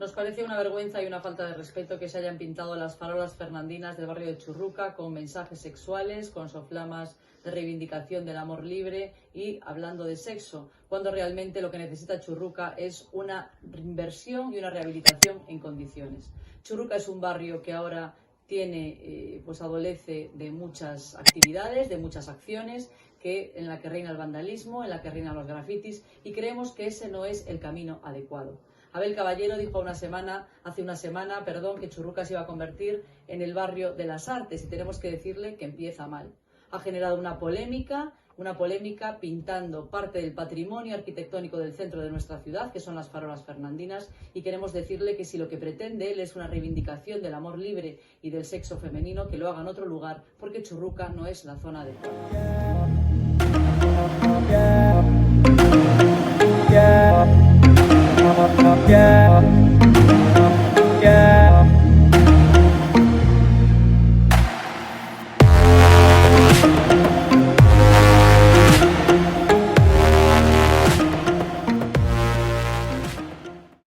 Nos parece una vergüenza y una falta de respeto que se hayan pintado las farolas fernandinas del barrio de Churruca con mensajes sexuales, con soflamas de reivindicación del amor libre y hablando de sexo, cuando realmente lo que necesita Churruca es una inversión y una rehabilitación en condiciones. Churruca es un barrio que ahora adolece de muchas actividades, de muchas acciones, en la que reina el vandalismo, en la que reinan los grafitis, y creemos que ese no es el camino adecuado. Abel Caballero dijo hace una semana, que Churruca se iba a convertir en el barrio de las artes, y tenemos que decirle que empieza mal. Ha generado una polémica pintando parte del patrimonio arquitectónico del centro de nuestra ciudad, que son las farolas fernandinas, y queremos decirle que si lo que pretende él es una reivindicación del amor libre y del sexo femenino, que lo haga en otro lugar, porque Churruca no es la zona adecuada. Yeah.